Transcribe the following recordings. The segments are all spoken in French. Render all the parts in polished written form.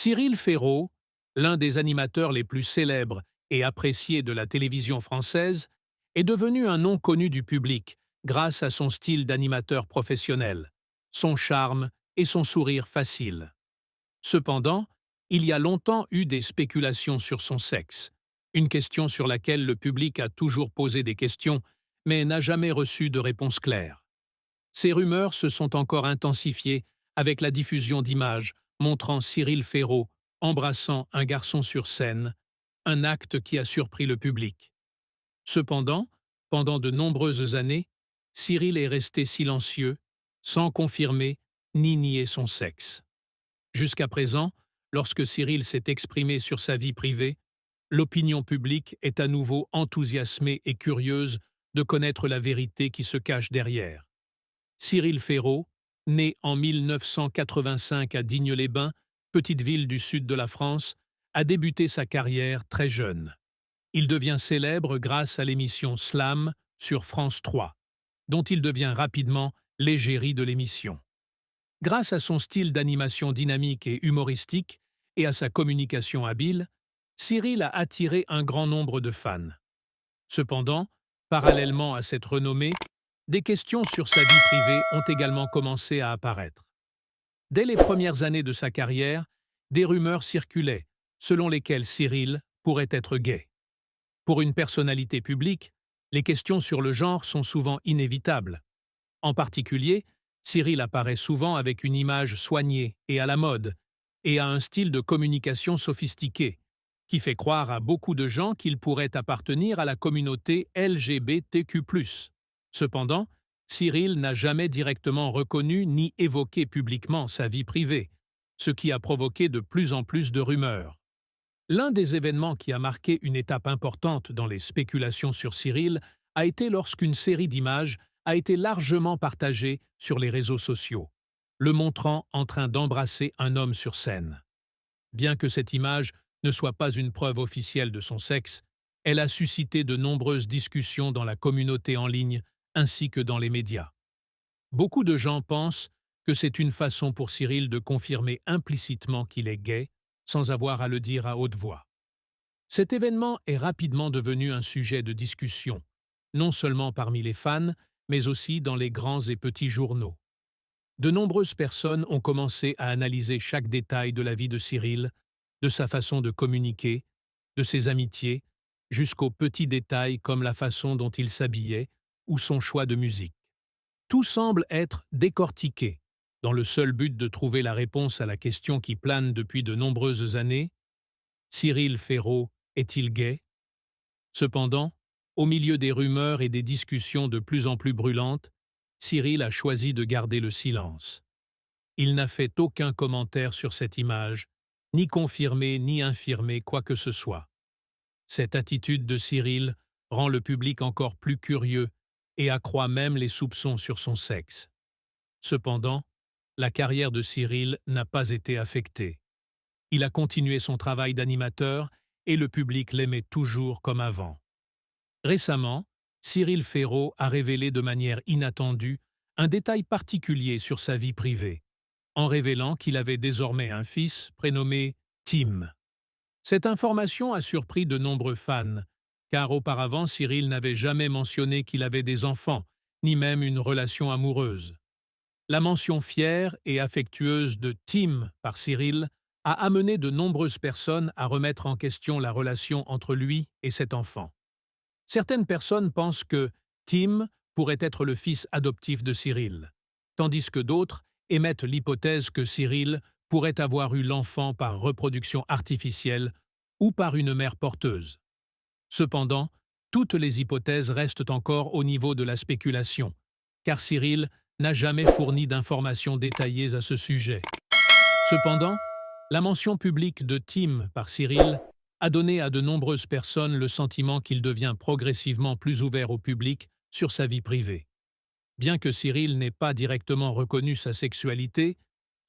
Cyril Ferraud, l'un des animateurs les plus célèbres et appréciés de la télévision française, est devenu un nom connu du public grâce à son style d'animateur professionnel, son charme et son sourire facile. Cependant, il y a longtemps eu des spéculations sur son sexe, une question sur laquelle le public a toujours posé des questions, mais n'a jamais reçu de réponse claire. Ces rumeurs se sont encore intensifiées avec la diffusion d'images montrant Cyril Ferraud embrassant un garçon sur scène, un acte qui a surpris le public. Cependant, pendant de nombreuses années, Cyril est resté silencieux, sans confirmer ni nier son sexe. Jusqu'à présent, lorsque Cyril s'est exprimé sur sa vie privée, l'opinion publique est à nouveau enthousiasmée et curieuse de connaître la vérité qui se cache derrière. Cyril Ferraud, né en 1985 à Digne-les-Bains, petite ville du sud de la France, a débuté sa carrière très jeune. Il devient célèbre grâce à l'émission Slam sur France 3, dont il devient rapidement l'égérie de l'émission. Grâce à son style d'animation dynamique et humoristique et à sa communication habile, Cyril a attiré un grand nombre de fans. Cependant, parallèlement à cette renommée, des questions sur sa vie privée ont également commencé à apparaître. Dès les premières années de sa carrière, des rumeurs circulaient, selon lesquelles Cyril pourrait être gay. Pour une personnalité publique, les questions sur le genre sont souvent inévitables. En particulier, Cyril apparaît souvent avec une image soignée et à la mode, et a un style de communication sophistiqué, qui fait croire à beaucoup de gens qu'il pourrait appartenir à la communauté LGBTQ+. Cependant, Cyril n'a jamais directement reconnu ni évoqué publiquement sa vie privée, ce qui a provoqué de plus en plus de rumeurs. L'un des événements qui a marqué une étape importante dans les spéculations sur Cyril a été lorsqu'une série d'images a été largement partagée sur les réseaux sociaux, le montrant en train d'embrasser un homme sur scène. Bien que cette image ne soit pas une preuve officielle de son sexe, elle a suscité de nombreuses discussions dans la communauté en ligne ainsi que dans les médias. Beaucoup de gens pensent que c'est une façon pour Cyril de confirmer implicitement qu'il est gay, sans avoir à le dire à haute voix. Cet événement est rapidement devenu un sujet de discussion, non seulement parmi les fans, mais aussi dans les grands et petits journaux. De nombreuses personnes ont commencé à analyser chaque détail de la vie de Cyril, de sa façon de communiquer, de ses amitiés, jusqu'aux petits détails comme la façon dont il s'habillait ou son choix de musique. Tout semble être décortiqué, dans le seul but de trouver la réponse à la question qui plane depuis de nombreuses années: Cyril Ferraud est-il gay? Cependant, au milieu des rumeurs et des discussions de plus en plus brûlantes, Cyril a choisi de garder le silence. Il n'a fait aucun commentaire sur cette image, ni confirmé ni infirmé quoi que ce soit. Cette attitude de Cyril rend le public encore plus curieux et accroît même les soupçons sur son sexe. Cependant, la carrière de Cyril n'a pas été affectée. Il a continué son travail d'animateur et le public l'aimait toujours comme avant. Récemment, Cyril Ferraud a révélé de manière inattendue un détail particulier sur sa vie privée, en révélant qu'il avait désormais un fils prénommé Tim. Cette information a surpris de nombreux fans, car auparavant Cyril n'avait jamais mentionné qu'il avait des enfants, ni même une relation amoureuse. La mention fière et affectueuse de Tim par Cyril a amené de nombreuses personnes à remettre en question la relation entre lui et cet enfant. Certaines personnes pensent que Tim pourrait être le fils adoptif de Cyril, tandis que d'autres émettent l'hypothèse que Cyril pourrait avoir eu l'enfant par reproduction artificielle ou par une mère porteuse. Cependant, toutes les hypothèses restent encore au niveau de la spéculation, car Cyril n'a jamais fourni d'informations détaillées à ce sujet. Cependant, la mention publique de Tim par Cyril a donné à de nombreuses personnes le sentiment qu'il devient progressivement plus ouvert au public sur sa vie privée. Bien que Cyril n'ait pas directement reconnu sa sexualité,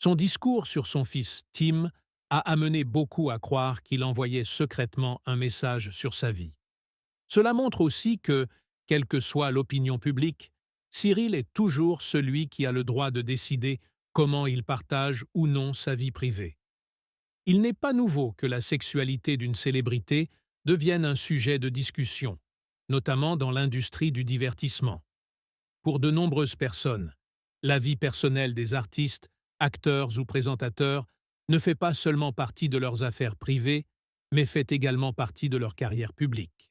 son discours sur son fils Tim a amené beaucoup à croire qu'il envoyait secrètement un message sur sa vie. Cela montre aussi que, quelle que soit l'opinion publique, Cyril est toujours celui qui a le droit de décider comment il partage ou non sa vie privée. Il n'est pas nouveau que la sexualité d'une célébrité devienne un sujet de discussion, notamment dans l'industrie du divertissement. Pour de nombreuses personnes, la vie personnelle des artistes, acteurs ou présentateurs ne fait pas seulement partie de leurs affaires privées, mais fait également partie de leur carrière publique.